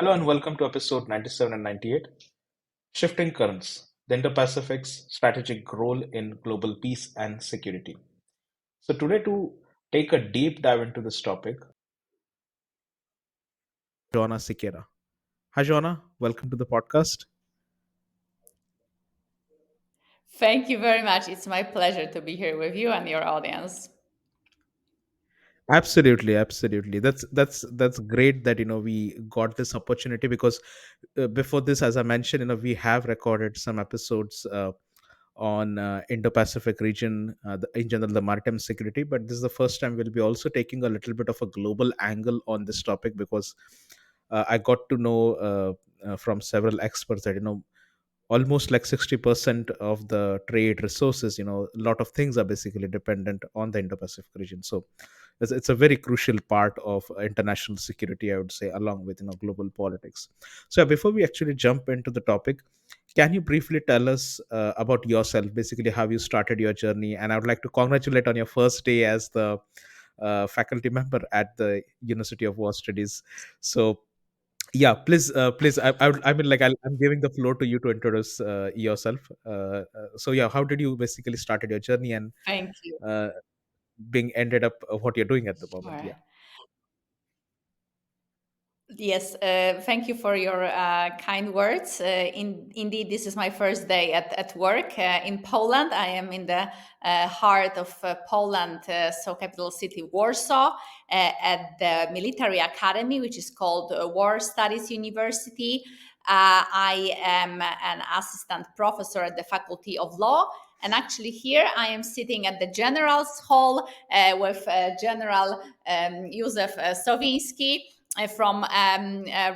Hello and welcome to episode 97 and 98, Shifting Currents, the Indo-Pacific's strategic role in global peace and security. So today to take a deep dive into this topic, Joanna Siekiera. Hi Joanna, welcome to the podcast. Thank you very much. It's my pleasure to be here with you and your audience. Absolutely, absolutely. That's great that we got this opportunity because before this, as I mentioned, we have recorded some episodes on Indo-Pacific region, in general, the maritime security. But this is the first time we'll be also taking a little bit of a global angle on this topic because I got to know from several experts that almost like 60% of the trade resources, a lot of things are basically dependent on the Indo-Pacific region. So it's a very crucial part of international security, I would say, along with global politics. So before we actually jump into the topic, can you briefly tell us about yourself, basically how you started your journey? And I would like to congratulate on your first day as the faculty member at the University of War Studies. So yeah, please, I mean, like, I'm giving the floor to you to introduce yourself. So yeah, how did you basically started your journey and Thank you. uh, being ended up what you're doing at the moment? Yeah. Sure. Yes, thank you for your kind words. Indeed, this is my first day at work in Poland. I am in the heart of Poland, so capital city Warsaw, at the military academy, which is called War Studies University. I am an assistant professor at the Faculty of Law. And actually, here I am sitting at the General's Hall with General Józef Sowiński from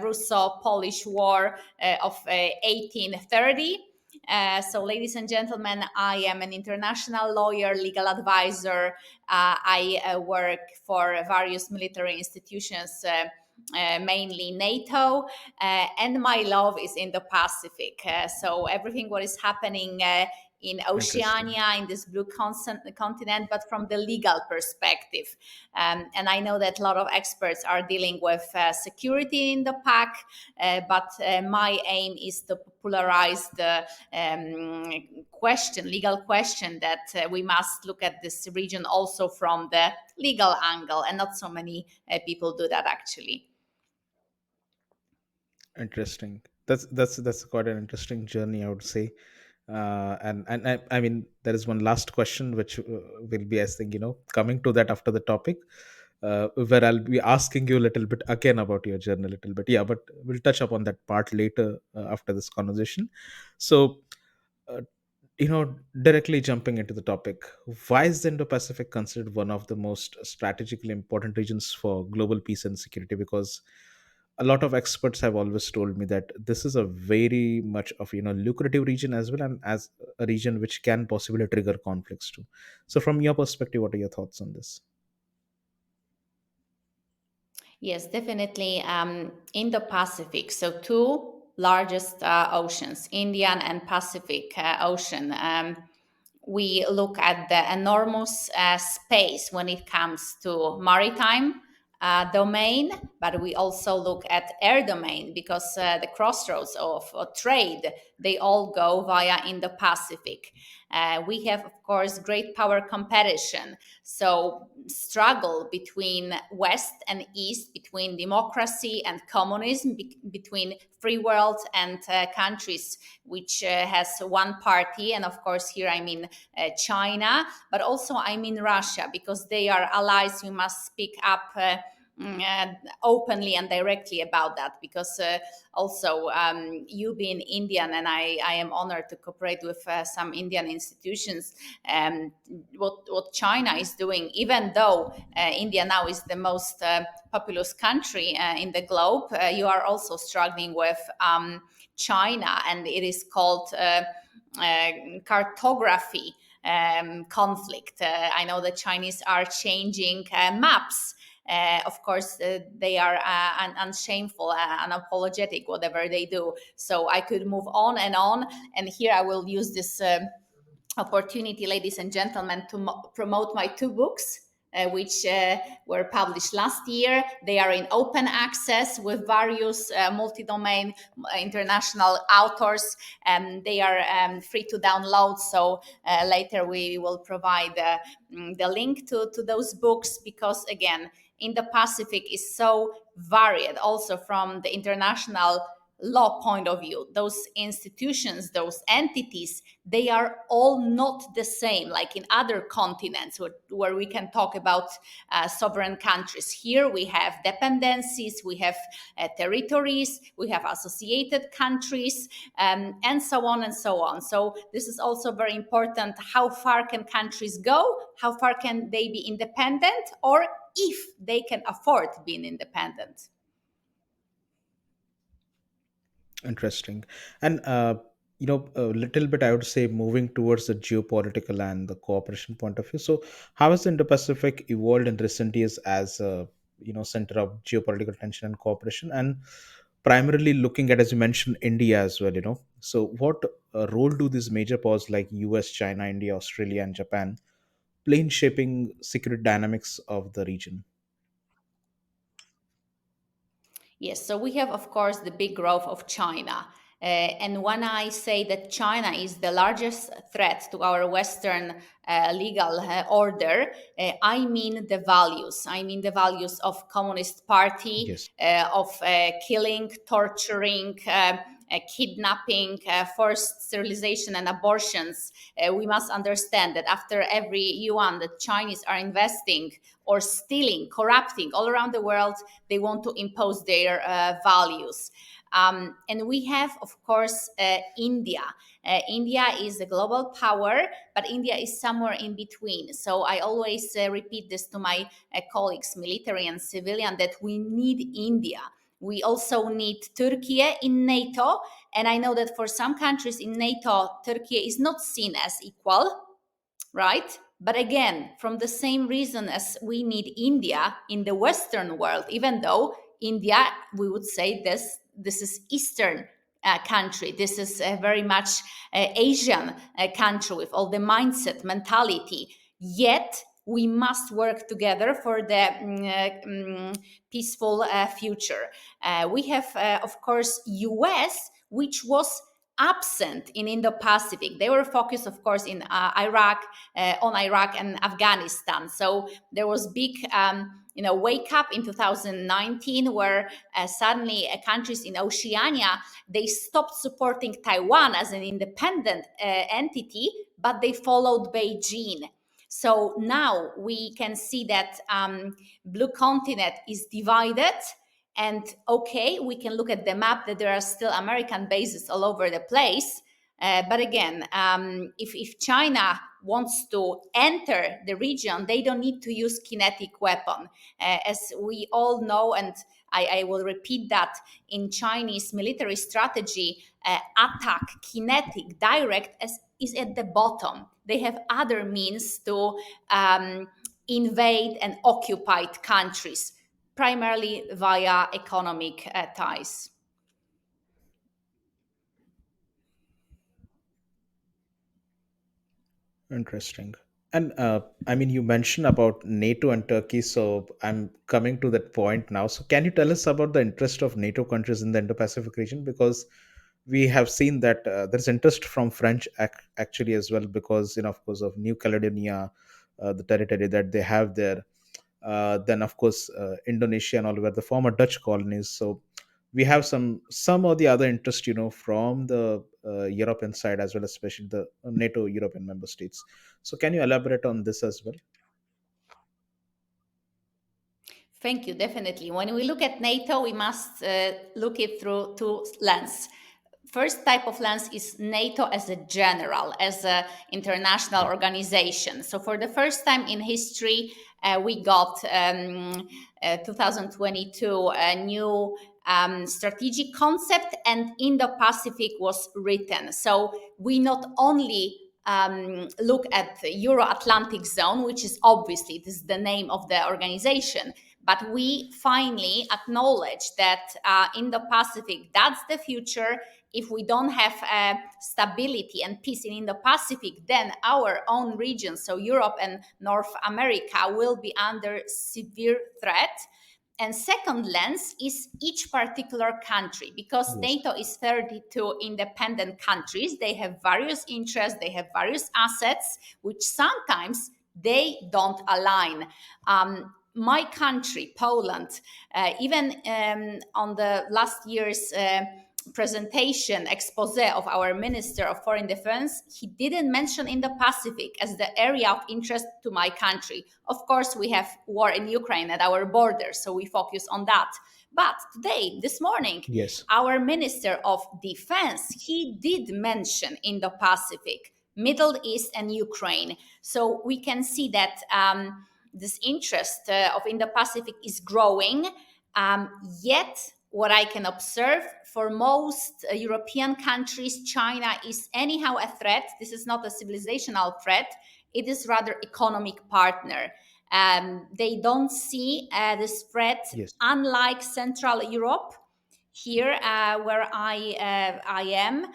Russo-Polish War of 1830. So, ladies and gentlemen, I am an international lawyer, legal advisor. I work for various military institutions. Mainly NATO, and my love is in the Pacific. So everything what is happening in Interesting. Oceania, in this blue continent, but from the legal perspective. And I know that a lot of experts are dealing with security in the pack, but my aim is to popularize the legal question, that we must look at this region also from the legal angle, and not so many people do that actually. Interesting. That's quite an interesting journey, I would say. I mean, there is one last question which will be, I think, coming to that after the topic, where I'll be asking you a little bit again about your journey a little bit. Yeah, but we'll touch upon that part later after this conversation. So, uh, directly jumping into the topic, why is the Indo-Pacific considered one of the most strategically important regions for global peace and security? Because a lot of experts have always told me that this is a very much of lucrative region as well, and as a region which can possibly trigger conflicts too. So from your perspective, what are your thoughts on this? Yes, definitely. In the Pacific, so two largest oceans, Indian and Pacific Ocean. We look at the enormous space when it comes to maritime domain, but we also look at air domain, because the crossroads of trade, they all go via in the Pacific. We have, of course, great power competition. So struggle between West and East, between democracy and communism, between free world and countries which has one party. And of course, here I mean China, but also I mean Russia, because they are allies. We must speak up openly and directly about that, because also you being Indian, and I am honored to cooperate with some Indian institutions. What China is doing, even though India now is the most populous country in the globe, you are also struggling with China, and it is called cartography conflict. I know the Chinese are changing maps. Of course, they are unshameful, unapologetic, whatever they do. So I could move on and on. And here I will use this opportunity, ladies and gentlemen, to promote my two books. which were published last year. They are in open access with various multi-domain international authors, and they are free to download. So later we will provide the link to those books, because again, Indo-Pacific is so varied also from the international law point of view. Those institutions, those entities, they are all not the same like in other continents where we can talk about sovereign countries. Here we have dependencies, we have territories, we have associated countries, and so on and so on. So this is also very important. How far can countries go? How far can they be independent, or if they can afford being independent? Interesting. And a little bit, I would say, moving towards the geopolitical and the cooperation point of view. So, how has the Indo-Pacific evolved in recent years as a center of geopolitical tension and cooperation, and primarily looking at, as you mentioned, India as well. So what role do these major powers like US, China, India, Australia, and Japan play in shaping security dynamics of the region? Yes, so we have, of course, the big growth of China. And when I say that China is the largest threat to our Western legal order, I mean the values. I mean the values of Communist Party, Yes. of killing, torturing, kidnapping, forced sterilization, and abortions. We must understand that after every yuan that Chinese are investing or stealing, corrupting all around the world, they want to impose their values. And we have, of course, India. India is a global power, but India is somewhere in between. So I always repeat this to my colleagues, military and civilian, that we need India. We also need Turkey in NATO. And I know that for some countries in NATO, Turkey is not seen as equal, right? But again, from the same reason as we need India in the Western world, even though India, we would say this is Eastern country. This is a very much Asian country with all the mindset, mentality. Yet we must work together for the peaceful future. We have, of course, US, which was absent in Indo-Pacific. They were focused, of course, in Iraq, on Iraq and Afghanistan. So there was big, wake up in 2019, where suddenly countries in Oceania, they stopped supporting Taiwan as an independent entity, but they followed Beijing. So now we can see that blue continent is divided. And okay, we can look at the map that there are still American bases all over the place. But again, if China wants to enter the region, they don't need to use kinetic weapon. As we all know, and I will repeat that, in Chinese military strategy, attack, kinetic, direct, is at the bottom. They have other means to invade and occupy countries, primarily via economic ties. Interesting. And I mean, you mentioned about NATO and Turkey, so I'm coming to that point now. So, can you tell us about the interest of NATO countries in the Indo-Pacific region? Because we have seen that there's interest from French actually as well, because of course, of New Caledonia, the territory that they have there. Then, of course, Indonesia and all were the former Dutch colonies. So, we have some of the other interest, from the European side as well, especially the NATO European member states. So, can you elaborate on this as well? Thank you, definitely. When we look at NATO, we must look it through two lenses. First type of lens is NATO as a general, as an international Yeah. organization. So for the first time in history, we got 2022 a new strategic concept, and Indo-Pacific was written. So we not only look at the Euro-Atlantic zone, which is obviously this is the name of the organization, but we finally acknowledge that Indo-Pacific, that's the future. if we don't have stability and peace in Indo-Pacific, then our own region, so Europe and North America, will be under severe threat. And second lens is each particular country, because Yes. NATO is 32 independent countries. They have various interests, they have various assets, which sometimes they don't align. My country, Poland, even on the last year's presentation expose of our Minister of Foreign Defense, he didn't mention Indo-Pacific as the area of interest to my country. Of course, we have war in Ukraine at our border, so we focus on that. But today, this morning, Yes. our Minister of Defense, he did mention Indo-Pacific, Middle East, and Ukraine. So we can see that this interest of Indo-Pacific is growing. Yet, what I can observe for most European countries, China is anyhow a threat. This is not a civilizational threat. It is rather economic partner. They don't see this threat, Yes. unlike Central Europe here where I am,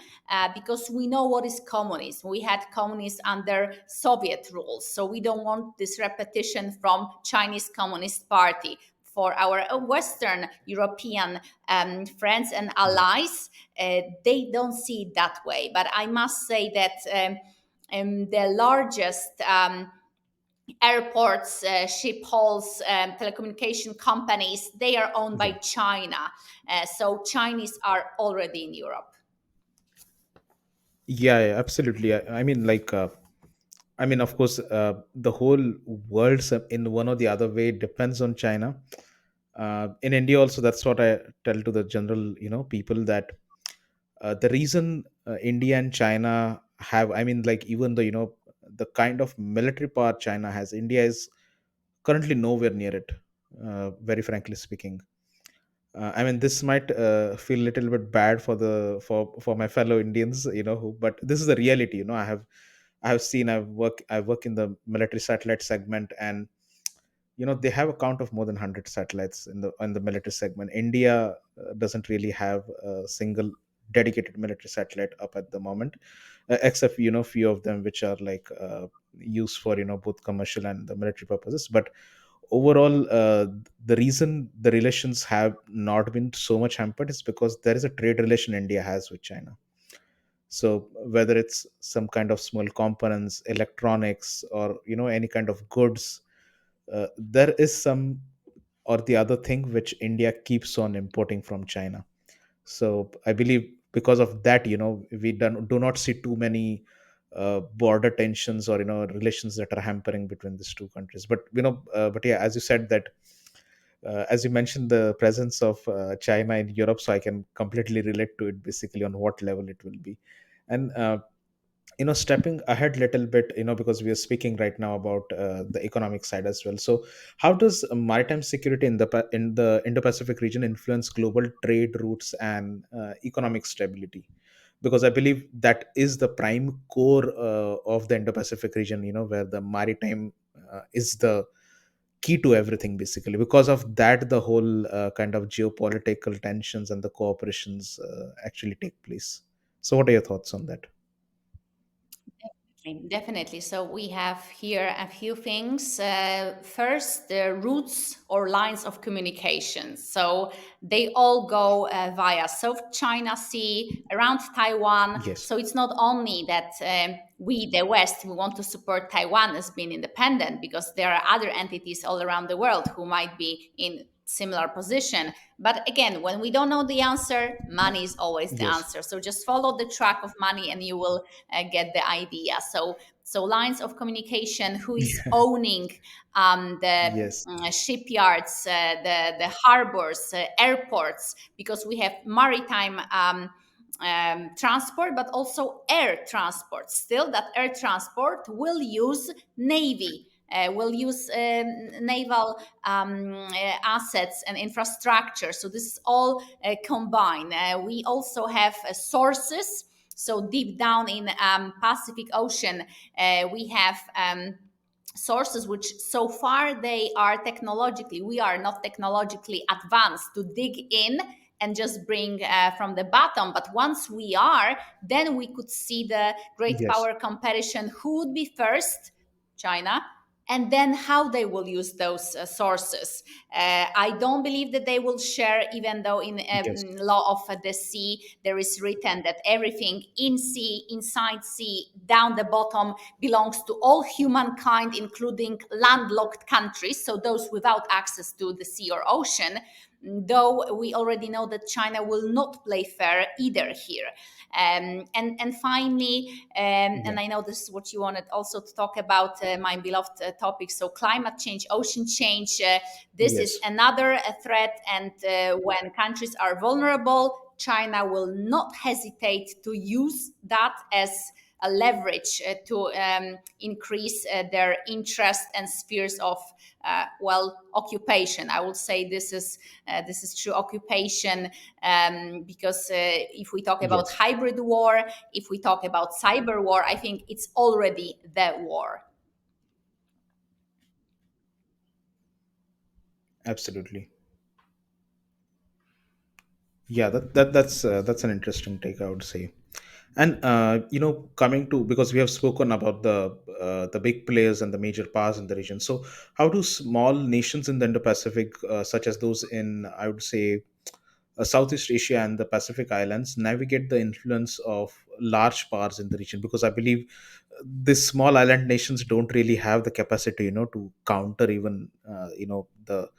because we know what is communism. We had communism under Soviet rules, so we don't want this repetition from Chinese Communist Party. For our Western European friends and Yes. allies, they don't see it that way. But I must say that the largest airports, ship halls, telecommunication companies, they are owned by Yeah. China. So Chinese are already in Europe. Yeah, yeah, absolutely. I mean, like, I mean, of course, the whole world in one or the other way depends on China. In India, also, that's what I tell to the general, people, that the reason India and China have, I mean, like, even though, the kind of military power China has, India is currently nowhere near it, very frankly speaking. I mean, this might feel a little bit bad for for my fellow Indians, but this is the reality. I have seen. I work in the military satellite segment, and they have a count of more than 100 satellites in the military segment. India doesn't really have a single dedicated military satellite up at the moment, except few of them which are like used for both commercial and the military purposes. But overall, the reason the relations have not been so much hampered is because there is a trade relation India has with China. So whether it's some kind of small components, electronics, or any kind of goods, there is some or the other thing which India keeps on importing from China. So I believe because of that, we do not see too many border tensions or relations that are hampering between these two countries. But but yeah, as you said that, as you mentioned, the presence of China in Europe, so I can completely relate to it, basically on what level it will be. And stepping ahead a little bit, because we are speaking right now about the economic side as well. So how does maritime security in the Indo-Pacific region influence global trade routes and economic stability? Because I believe that is the prime core of the Indo-Pacific region, where the maritime is the key to everything, basically. Because of that, the whole kind of geopolitical tensions and the cooperations actually take place. So what are your thoughts on that? Definitely. So we have here a few things. First, the routes or lines of communication. So they all go via South China Sea, around Taiwan. Yes. So it's not only that we, the West, we want to support Taiwan as being independent, because there are other entities all around the world who might be in similar position. But again, when we don't know the answer, money is always the Yes. answer. So just follow the track of money and you will get the idea. So lines of communication, who is Yeah. owning the Yes. shipyards, the harbors, airports, because we have maritime transport, but also air transport. Still, that air transport will use navy. Will use naval assets and infrastructure. So this is all combined. We also have sources. So deep down in Pacific Ocean, we have sources which so far they are technologically, we are not technologically advanced to dig in and just bring from the bottom. But once we are, then we could see the great Yes. power comparison. Who would be first? China. And then how they will use those sources. I don't believe that they will share, even though in Yes. law of the sea there is written that everything in sea, inside sea, down the bottom belongs to all humankind, including landlocked countries, so those without access to the sea or ocean. Though we already know that China will not play fair either here. And finally, Yeah. and I know this is what you wanted also to talk about, my beloved topic. So climate change, ocean change, this is Yes. another threat. And when countries are vulnerable, China will not hesitate to use that as a leverage to increase their interest and spheres of occupation. I would say this is true occupation, because if we talk about Yes. hybrid war, if we talk about cyber war, I think it's already the war. Absolutely. Yeah, that's an interesting take, I would say. And coming to, because we have spoken about the big players and the major powers in the region. So how do small nations in the Indo-Pacific, such as those in, I would say, Southeast Asia and the Pacific Islands, navigate the influence of large powers in the region? Because I believe these small island nations don't really have the capacity, to counter even, the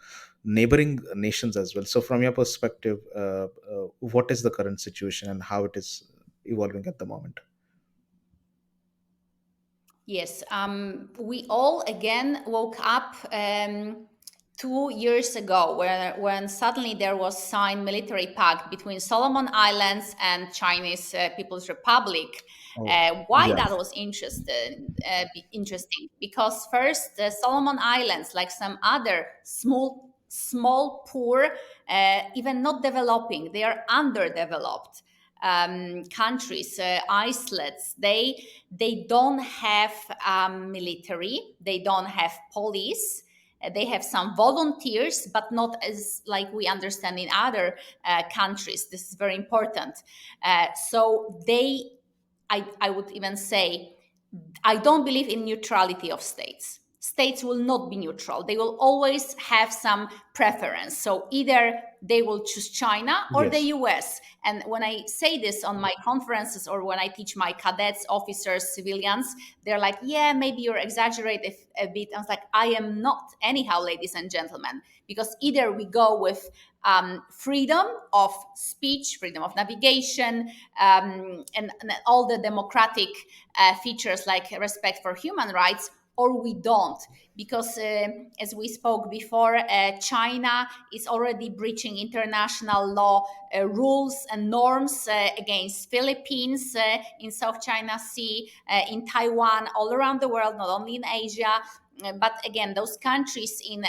neighboring nations as well. So, from your perspective, what is the current situation and how it is evolving at the moment? Yes, we all again woke up 2 years ago, when suddenly there was signed military pact between Solomon Islands and Chinese People's Republic. Oh, Why yeah. that was interesting? Because first, the Solomon Islands, like some other small, poor, even not developing, they are underdeveloped countries, islets. They don't have military, they don't have police. They have some volunteers, but not as like we understand in other countries. This is very important. So I would even say, I don't believe in neutrality of states. States will not be neutral. They will always have some preference. So either they will choose China or the Yes. US. And when I say this on my conferences, or when I teach my cadets, officers, civilians, they're like, yeah, maybe you're exaggerating a bit. I was like, I am not, anyhow, ladies and gentlemen, because either we go with freedom of speech, freedom of navigation, and all the democratic features like respect for human rights, or we don't. Because as we spoke before, China is already breaching international law rules and norms against Philippines in South China Sea, in Taiwan, all around the world, not only in Asia. But again, those countries in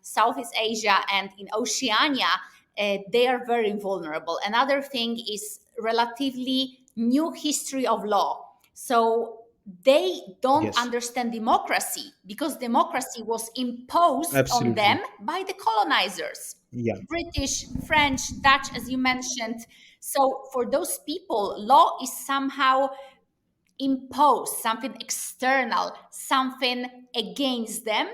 Southeast Asia and in Oceania, they are very vulnerable. Another thing is relatively new history of law. So they don't Yes. understand democracy, because democracy was imposed on them Absolutely. by the colonizers, Yeah. British, French, Dutch, as you mentioned. So for those people, law is somehow impose something external, something against them.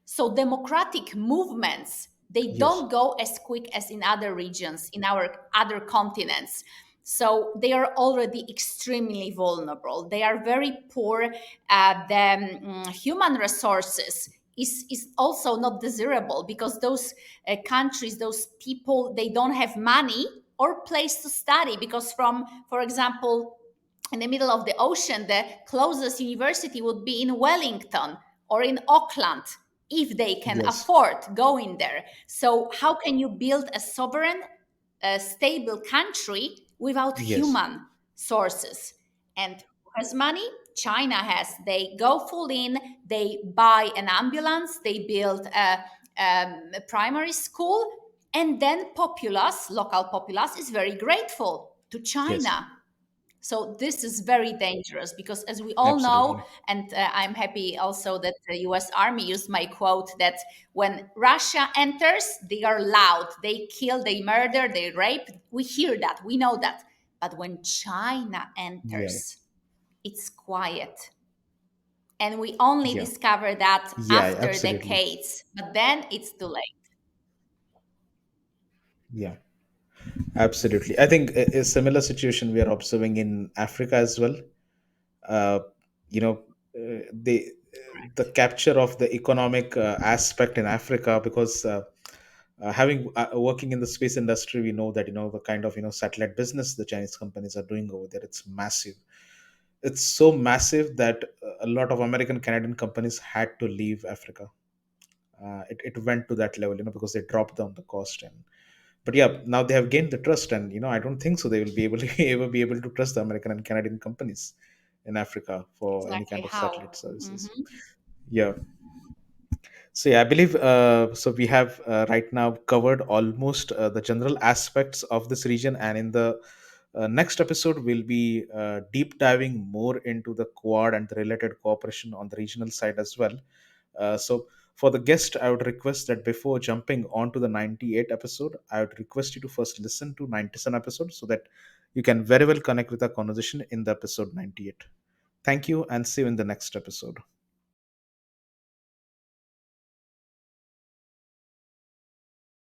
So democratic movements, they Yes. don't go as quick as in other regions, in our other continents. So they are already extremely vulnerable. They are very poor. The human resources is also not desirable, because those countries, those people, they don't have money or place to study, because from, for example, in the middle of the ocean, the closest university would be in Wellington or in Auckland, if they can Yes. afford going there. So, how can you build a sovereign, stable country without Yes. human sources? And who has money? China has. They go full in, they buy an ambulance, they build a primary school, and then populace, local populace, is very grateful to Yes. China. So this is very dangerous because, as we all know, Absolutely. and I'm happy also that the U.S. Army used my quote that when Russia enters, they are loud, they kill, they murder, they rape. We hear that, we know that. But when China Yeah. enters, it's quiet, and we only Yeah. discover that Yeah. after Absolutely. decades. But then it's too late. Yeah. Absolutely. I think a similar situation we are observing in Africa as well. Uh, you know, the Correct. capture of the economic aspect in Africa, because having working in the space industry, we know that the kind of satellite business the Chinese companies are doing over there. It's massive. It's so massive that a lot of American Canadian companies had to leave Africa. It went to that level, because they dropped down the cost. And but yeah, now they have gained the trust, and I don't think so they will be able to ever be able to trust the American and Canadian companies in Africa for any Exactly kind of how. satellite services. Mhm. Yeah. So yeah, I believe so we have right now covered almost the general aspects of this region, and in the next episode we'll be deep diving more into the Quad and the related cooperation on the regional side as well. So for the guest, I would request that before jumping on to the 98 episode, I would request you to first listen to 97 episode so that you can very well connect with our conversation in the episode 98. Thank you, and see you in the next episode.